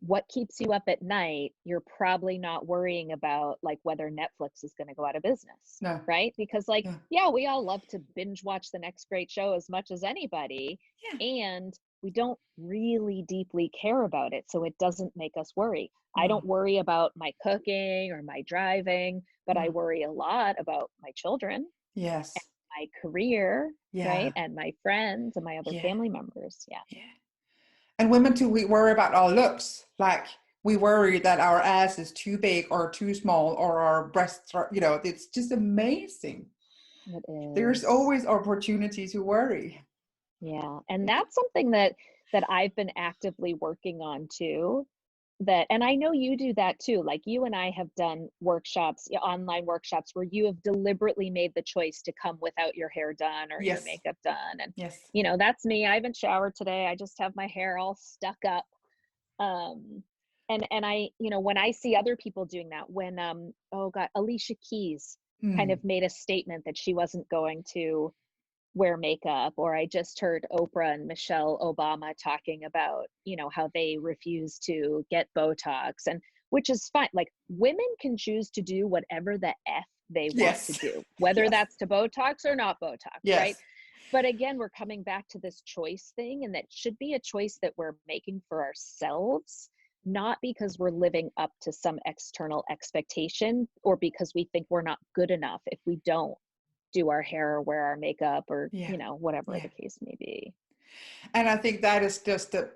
what keeps you up at night, you're probably not worrying about like whether Netflix is going to go out of business, No. right? Because like, Yeah. yeah, we all love to binge watch the next great show as much as anybody. Yeah. And we don't really deeply care about it. So it doesn't make us worry. I No. don't worry about my cooking or my driving, but I No. worry a lot about my children, Yes. my career, Yeah. right? And my friends and my other Yeah. family members. Yeah. Yeah. And women too, we worry about our looks. Like we worry that our ass is too big or too small, or our breasts are, it's just amazing. It There's is. always opportunity to worry. Yeah. And that's something that I've been actively working on too. And I know you do that too. Like you and I have done workshops, online workshops where you have deliberately made the choice to come without your hair done or your Yes. makeup done. And Yes. that's me. I haven't showered today. I just have my hair all stuck up. Um and I, when I see other people doing that, when oh God, Alicia Keys kind Mm. of made a statement that she wasn't going to wear makeup, or I just heard Oprah and Michelle Obama talking about, how they refuse to get Botox, and which is fine. Like women can choose to do whatever the F they want to Yes. do, whether Yes. that's to Botox or not Botox, right? Yes. But again, we're coming back to this choice thing, and that should be a choice that we're making for ourselves, not because we're living up to some external expectation or because we think we're not good enough if we don't do our hair or wear our makeup or, Yeah. whatever Yeah. the case may be. And I think that is just that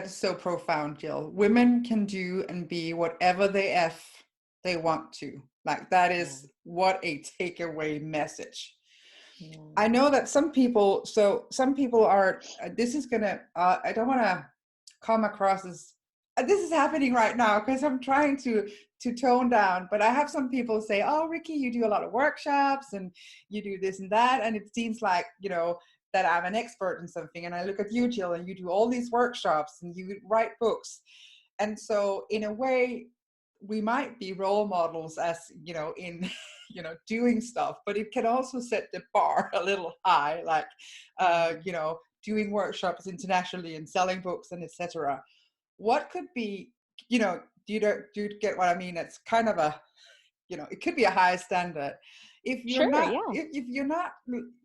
is so profound, Jill. Women can do and be whatever they want to. Like that Yeah. is what a takeaway message. Yeah. I know that some people are, this is gonna, I don't want to come across as, this is happening right now because I'm trying to tone down, but I have some people say, oh, Rikke, you do a lot of workshops and you do this and that. And it seems like, that I'm an expert in something. And I look at you, Jill, and you do all these workshops and you write books. And so in a way, we might be role models as, in, doing stuff, but it can also set the bar a little high, like, doing workshops internationally and selling books and etc. What could be, do you get what I mean? It's kind of a, it could be a high standard. If you're Sure. not, Yeah. if you're not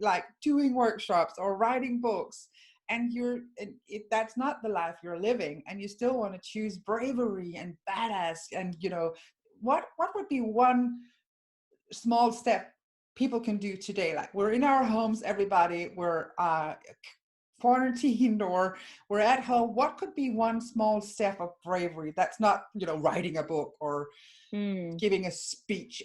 like doing workshops or writing books, and that's not the life you're living, and you still want to choose bravery and badass, and what would be one small step people can do today? Like we're in our homes, everybody, we're quarantined or we're at home. What could be one small step of bravery that's not writing a book or giving a speech?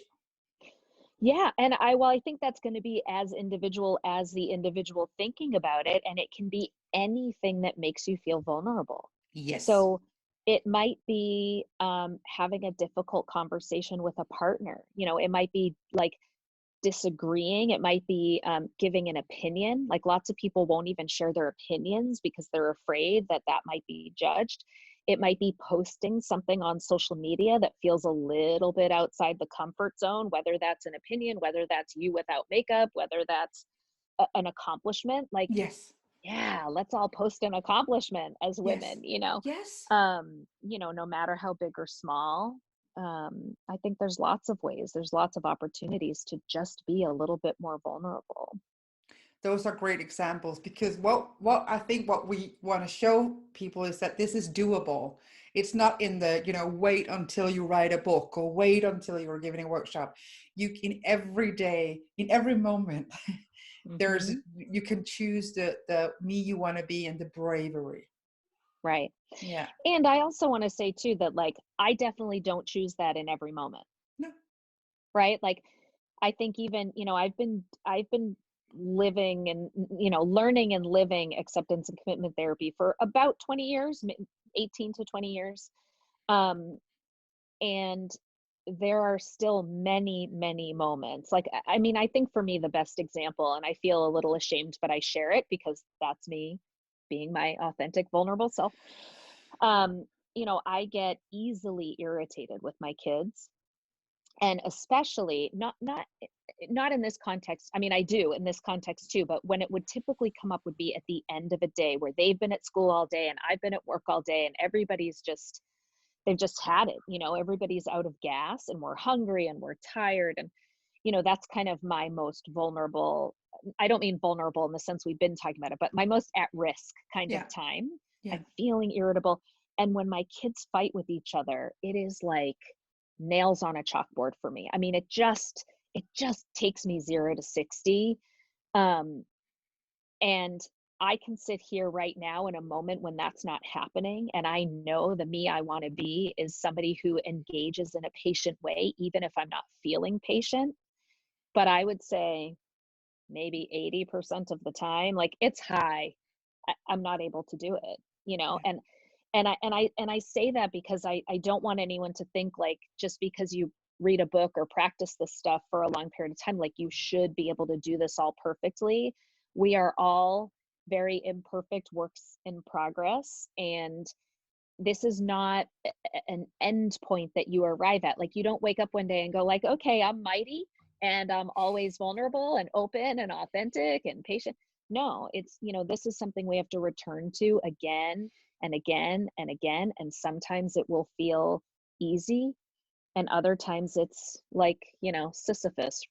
Yeah. And I think that's going to be as individual as the individual thinking about it. And it can be anything that makes you feel vulnerable. Yes. So it might be having a difficult conversation with a partner. It might be like disagreeing. It might be giving an opinion. Like lots of people won't even share their opinions because they're afraid that might be judged. It might be posting something on social media that feels a little bit outside the comfort zone, whether that's an opinion, whether that's you without makeup, whether that's an accomplishment. Like, Yes. yeah, let's all post an accomplishment as Yes. women, Yes. no matter how big or small. I think there's lots of ways, there's lots of opportunities to just be a little bit more vulnerable. Those are great examples, because what I think what we want to show people is that this is doable. It's not in the, wait until you write a book or wait until you're giving a workshop. You can every day, in every moment, Mm-hmm. you can choose the me you want to be and the bravery. Right. Yeah. And I also want to say too that like I definitely don't choose that in every moment. No. Right? Like I think even, I've been living and learning and living acceptance and commitment therapy for about 20 years, 18 to 20 years. Um and there are still many, many moments. Like I mean, I think for me the best example, and I feel a little ashamed but I share it because that's me being my authentic vulnerable self. I get easily irritated with my kids. And especially not in this context. I mean, I do in this context too, but when it would typically come up would be at the end of a day where they've been at school all day and I've been at work all day, and they've just had it, everybody's out of gas and we're hungry and we're tired. And, that's kind of my most vulnerable. I don't mean vulnerable in the sense we've been talking about it, but my most at risk kind of Yeah. time. Yeah. I'm feeling irritable. And when my kids fight with each other, it is like nails on a chalkboard for me. I mean, it just takes me 0 to 60. Um, and I can sit here right now in a moment when that's not happening. And I know the me I want to be is somebody who engages in a patient way, even if I'm not feeling patient. But I would say maybe 80% of the time, like it's high, I'm not able to do it, Yeah. and I say that because I don't want anyone to think like just because you read a book or practice this stuff for a long period of time, like you should be able to do this all perfectly. We are all very imperfect works in progress, and this is not an end point that you arrive at. Like you don't wake up one day and go like, okay, I'm mighty and I'm always vulnerable and open and authentic and patient. No, it's, this is something we have to return to again and again and again. And sometimes it will feel easy. And other times it's like, Sisyphus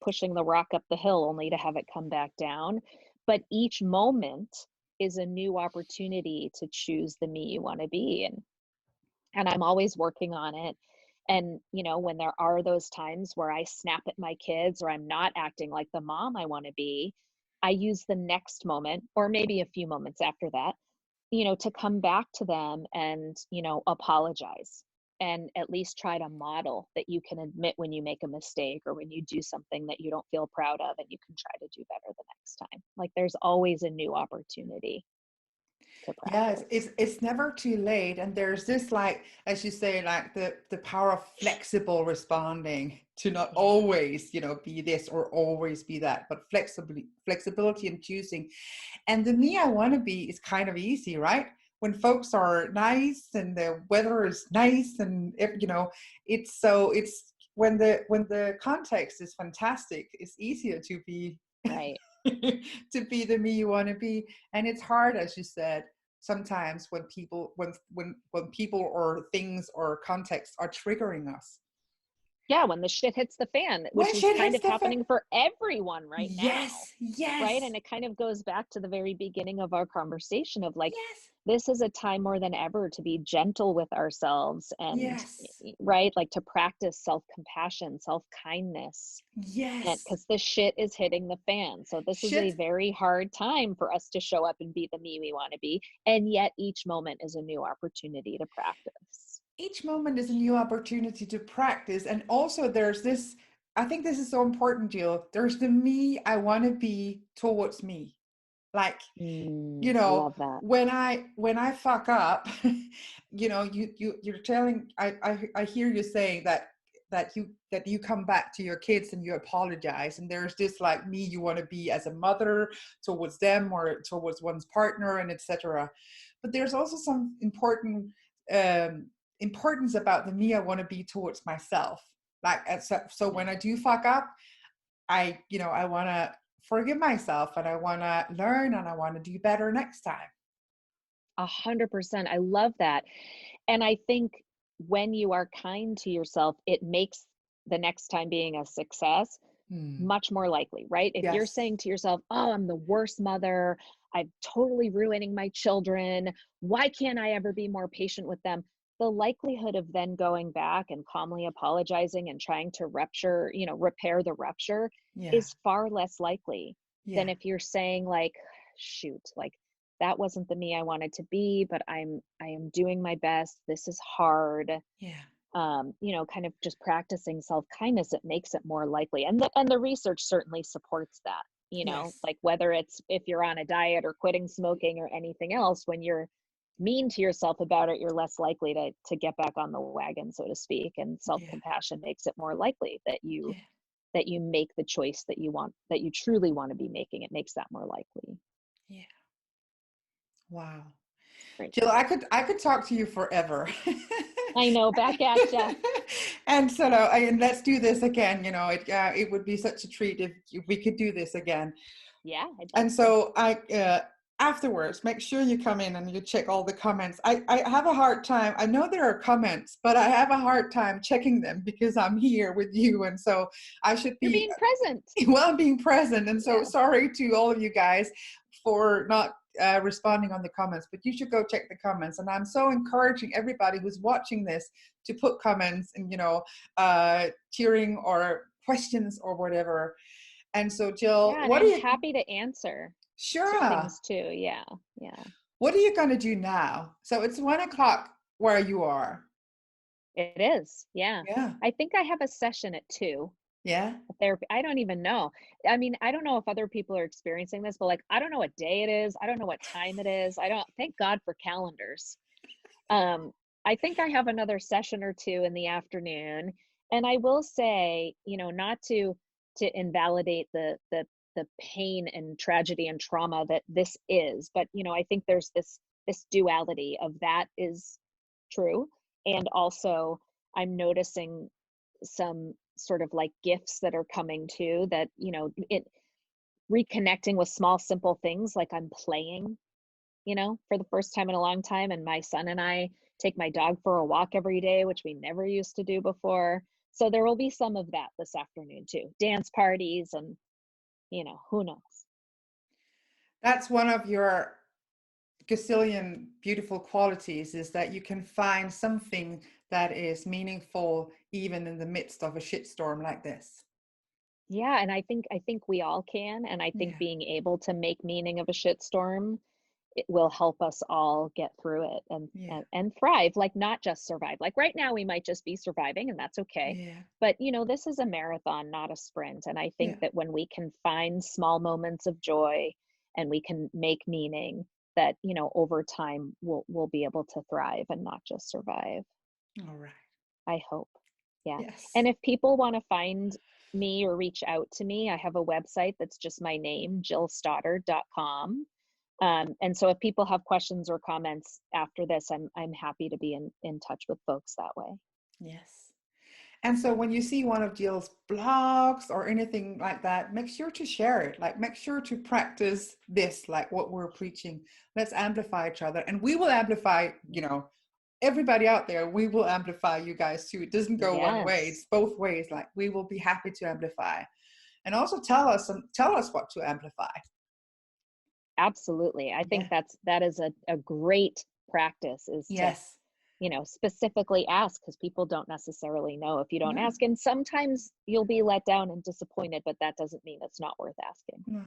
pushing the rock up the hill only to have it come back down. But each moment is a new opportunity to choose the me you want to be. And I'm always working on it. And, when there are those times where I snap at my kids or I'm not acting like the mom I want to be, I use the next moment or maybe a few moments after that, to come back to them and, apologize and at least try to model that you can admit when you make a mistake or when you do something that you don't feel proud of, and you can try to do better the next time. Like there's always a new opportunity to Yeah, practice. it's never too late. And there's this, like, as you say, like the power of flexible responding, to not Yeah. always, be this or always be that, but flexibility in choosing. And the me I want to be is kind of easy, right? When folks are nice and the weather is nice and it's when the context is fantastic, it's easier to be Right. to be the me you want to be. And it's hard, as you said, sometimes when people or things or contexts are triggering us. Yeah, when the shit hits the fan, When which is shit kind hits of the fan. happening for everyone right now, Yes, right? yes, And it kind of goes back to the very beginning of our conversation of like, yes, this is a time more than ever to be gentle with ourselves and, yes, right, like to practice self-compassion, self-kindness, and yes. because the shit is hitting the fan. So this is a Shit. very hard time for us to show up and be the me we want to be. And yet each moment is a new opportunity to practice. Each moment is a new opportunity to practice. And also there's this, I think this is so important, Jill. There's the me I want to be towards me. Like, Love that. when I fuck up, you're telling, I hear you saying that you come back to your kids and you apologize, and there's this like me you want to be as a mother towards them or towards one's partner and etc. But there's also some um importance about the me I want to be towards myself. Like, so Yeah. when I do fuck up, I want to forgive myself, and I want to learn, and I want to do better next time. 100%. I love that. And I think when you are kind to yourself, it makes the next time being a success Hmm. much more likely, right? If you're Yes. saying to yourself, oh, I'm the worst mother, I'm totally ruining my children, why can't I ever be more patient with them? The likelihood of then going back and calmly apologizing and trying to repair the rupture Yeah. is far less likely than Yeah. if you're saying like, shoot, like that wasn't the me I wanted to be, but I am doing my best. This is hard. Yeah. Kind of just practicing self-kindness, it makes it more likely. And the research certainly supports that, Yes. like whether it's if you're on a diet or quitting smoking or anything else, when you're mean to yourself about it, you're less likely to get back on the wagon, so to speak. And Yeah. self-compassion makes it more likely that you Yeah. that you make the choice that you want, that you truly want to be making. It makes that more likely. Yeah. Wow. Right. Jill, I could talk to you forever. I know, back at ya. And so, and let's do this again. It would be such a treat if we could do this again. Yeah, I'd love And to. so afterwards, make sure you come in and you check all the comments. I have a hard time. I know there are comments, but I have a hard time checking them because I'm here with you. And so I should You're be, being present. well, being present. And so Yeah. sorry to all of you guys for not responding on the comments, but you should go check the comments. And I'm so encouraging everybody who's watching this to put comments and, cheering or questions or whatever. And so, Jill, Yeah, and what are I'm you? happy to answer Sure. things too. Yeah, yeah. What are you going to do now? So it's 1:00 where you are. It is. Yeah. Yeah. I think I have a session at 2. Yeah. Therapy. I don't even know. I mean, I don't know if other people are experiencing this, but like, I don't know what day it is. I don't know what time it is. Thank God for calendars. I think I have another session or 2 in the afternoon. And I will say, not to invalidate the pain and tragedy and trauma that this is, but I think there's this duality of that is true. And also I'm noticing some sort of like gifts that are coming too, that it reconnecting with small simple things, like I'm playing for the first time in a long time, and my son and I take my dog for a walk every day, which we never used to do before. So there will be some of that this afternoon too, dance parties, and who knows. That's one of your gazillion beautiful qualities, is that you can find something that is meaningful even in the midst of a shitstorm like this. Yeah, and I think we all can, and I think Yeah. being able to make meaning of a shitstorm, it will help us all get through it and, Yeah. and thrive, like not just survive. Like right now we might just be surviving, and that's okay. Yeah. But this is a marathon, not a sprint. And I think Yeah. that when we can find small moments of joy and we can make meaning, that over time we'll be able to thrive and not just survive. All right. I hope. Yeah. Yes. And if people want to find me or reach out to me, I have a website that's just my name, jillstoddard.com. And so if people have questions or comments after this, I'm happy to be in touch with folks that way. Yes. And so when you see one of Jill's blogs or anything like that, make sure to share it. Like, make sure to practice this, like what we're preaching. Let's amplify each other. And we will amplify, everybody out there. We will amplify you guys too. It doesn't go one way. Yes. It's both ways. Like, we will be happy to amplify. And also tell us what to amplify. Absolutely. I think Yeah. that is a great practice, is to Yes. specifically ask, because people don't necessarily know if you don't No. ask. And sometimes you'll be let down and disappointed, but that doesn't mean it's not worth asking. No.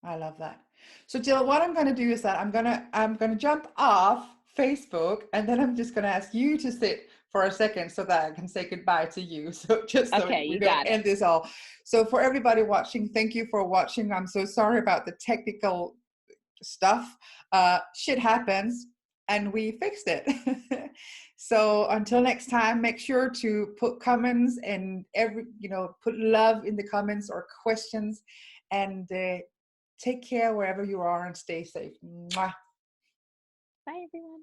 I love that. So Jill, what I'm going to do is that I'm going to jump off Facebook, and then I'm just going to ask you to sit for a second so that I can say goodbye to you. So just so Okay, we you don't got it. end this all. So for everybody watching, thank you for watching. I'm so sorry about the technical stuff. Shit happens, and we fixed it. So until next time, make sure to put comments and put love in the comments or questions, and take care wherever you are, and stay safe. Mwah. Bye, everyone.